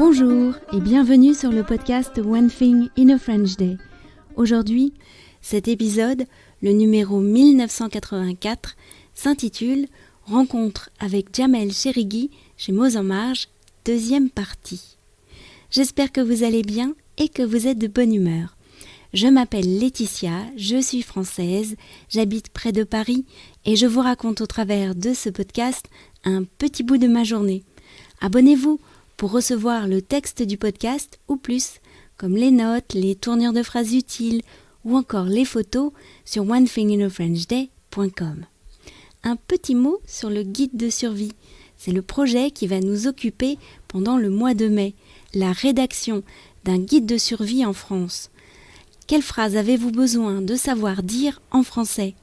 Bonjour et bienvenue sur le podcast One Thing in a French Day. Aujourd'hui, cet épisode, le numéro 1984, s'intitule « Rencontre avec Jamel Cherigui chez Mots en Marge, deuxième partie ». J'espère que vous allez bien et que vous êtes de bonne humeur. Je m'appelle Laetitia, je suis française, j'habite près de Paris et je vous raconte au travers de ce podcast un petit bout de ma journée. Abonnez-vous pour recevoir le texte du podcast ou plus, comme les notes, les tournures de phrases utiles ou encore les photos sur onethinginafrenchday.com. Un petit mot sur le guide de survie. C'est le projet qui va nous occuper pendant le mois de mai, la rédaction d'un guide de survie en France. Quelles phrases avez-vous besoin de savoir dire en français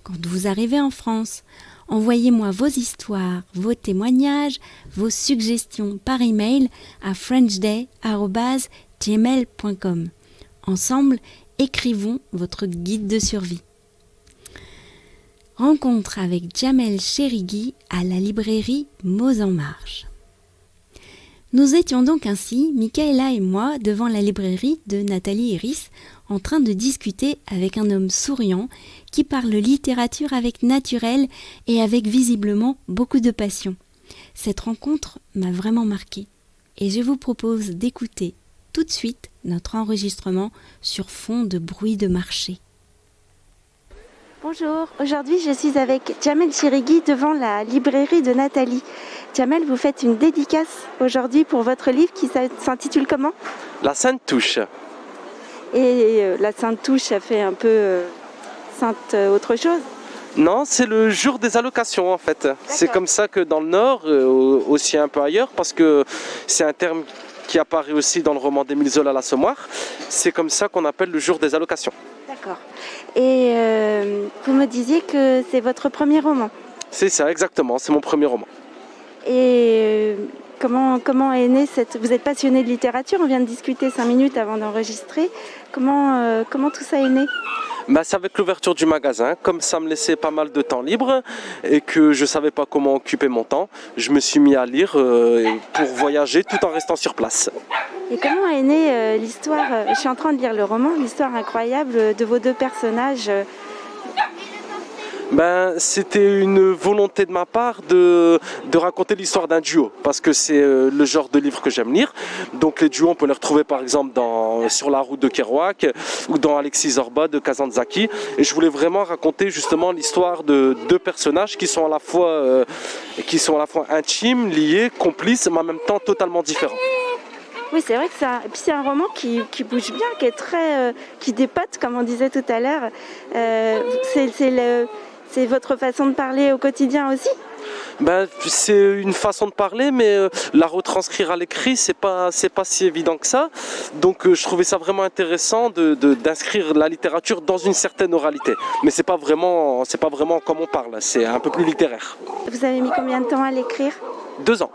quand vous arrivez en France? Envoyez-moi vos histoires, vos témoignages, vos suggestions par email à frenchday@gmail.com. Ensemble, écrivons votre guide de survie. Rencontre avec Jamel Cherigui à la librairie Mots en Marge. Nous étions donc ainsi, Michaela et moi, devant la librairie de Nathalie Iris, en train de discuter avec un homme souriant qui parle littérature avec naturel et avec visiblement beaucoup de passion. Cette rencontre m'a vraiment marquée et je vous propose d'écouter tout de suite notre enregistrement sur fond de bruit de marché. Bonjour, aujourd'hui je suis avec Jamel Cherigui devant la librairie de Nathalie. Jamel, vous faites une dédicace aujourd'hui pour votre livre qui s'intitule comment ? La Sainte Touche. Et la Sainte Touche, ça fait un peu sainte autre chose ? Non, c'est le jour des allocations en fait. D'accord. C'est comme ça que dans le Nord, aussi un peu ailleurs, parce que c'est un terme qui apparaît aussi dans le roman d'Émile Zola l'Assommoir. C'est comme ça qu'on appelle le jour des allocations. D'accord. Et vous me disiez que c'est votre premier roman ? C'est ça, exactement, c'est mon premier roman. Et comment est née cette... Vous êtes passionné de littérature, on vient de discuter 5 minutes avant d'enregistrer. Comment tout ça est né ? C'est avec l'ouverture du magasin, comme ça me laissait pas mal de temps libre et que je ne savais pas comment occuper mon temps, je me suis mis à lire pour voyager tout en restant sur place. Et comment est née l'histoire, je suis en train de lire le roman, l'histoire incroyable de vos deux personnages C'était une volonté de ma part de raconter l'histoire d'un duo, parce que c'est le genre de livre que j'aime lire. Donc les duos, on peut les retrouver par exemple sur la route de Kerouac ou dans Alexis Zorba de Kazantzakis. Et je voulais vraiment raconter justement l'histoire de deux personnages qui sont à la fois intimes, liés, complices, mais en même temps totalement différents. Oui, c'est vrai que c'est un roman qui bouge bien, qui est très, qui dépote, comme on disait tout à l'heure. C'est votre façon de parler au quotidien aussi ? C'est une façon de parler, mais la retranscrire à l'écrit, c'est pas si évident que ça. Donc je trouvais ça vraiment intéressant d'inscrire la littérature dans une certaine oralité. Mais c'est pas vraiment comme on parle, c'est un peu plus littéraire. Vous avez mis combien de temps à l'écrire ? 2 ans.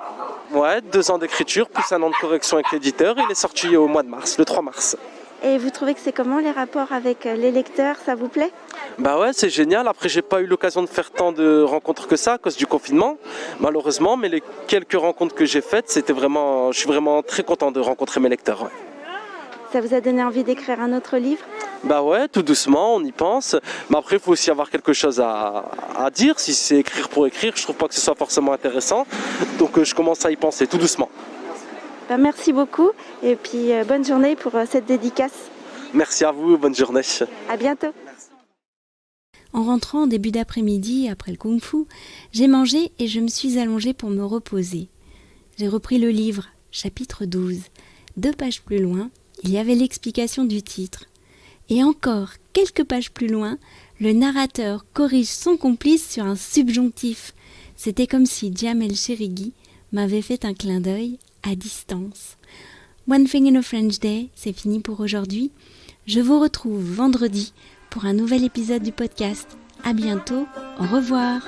Ouais, 2 ans d'écriture, plus 1 an de correction avec l'éditeur. Il est sorti au mois de mars, le 3 mars. Et vous trouvez que c'est comment les rapports avec les lecteurs, ça vous plaît ? Ouais, c'est génial. Après, j'ai pas eu l'occasion de faire tant de rencontres que ça à cause du confinement, malheureusement. Mais les quelques rencontres que j'ai faites, je suis vraiment très content de rencontrer mes lecteurs. Ouais. Ça vous a donné envie d'écrire un autre livre ? Ouais, tout doucement, on y pense. Mais après, il faut aussi avoir quelque chose à dire. Si c'est écrire pour écrire, je trouve pas que ce soit forcément intéressant. Donc, je commence à y penser tout doucement. Merci beaucoup et puis bonne journée pour cette dédicace. Merci à vous, bonne journée. À bientôt. Merci. En rentrant en début d'après-midi, après le kung-fu, j'ai mangé et je me suis allongée pour me reposer. J'ai repris le livre, chapitre 12. 2 pages plus loin, il y avait l'explication du titre. Et encore quelques pages plus loin, le narrateur corrige son complice sur un subjonctif. C'était comme si Jamel Cherigui m'avait fait un clin d'œil à distance. One Thing in a French Day, c'est fini pour aujourd'hui. Je vous retrouve vendredi pour un nouvel épisode du podcast. À bientôt, au revoir.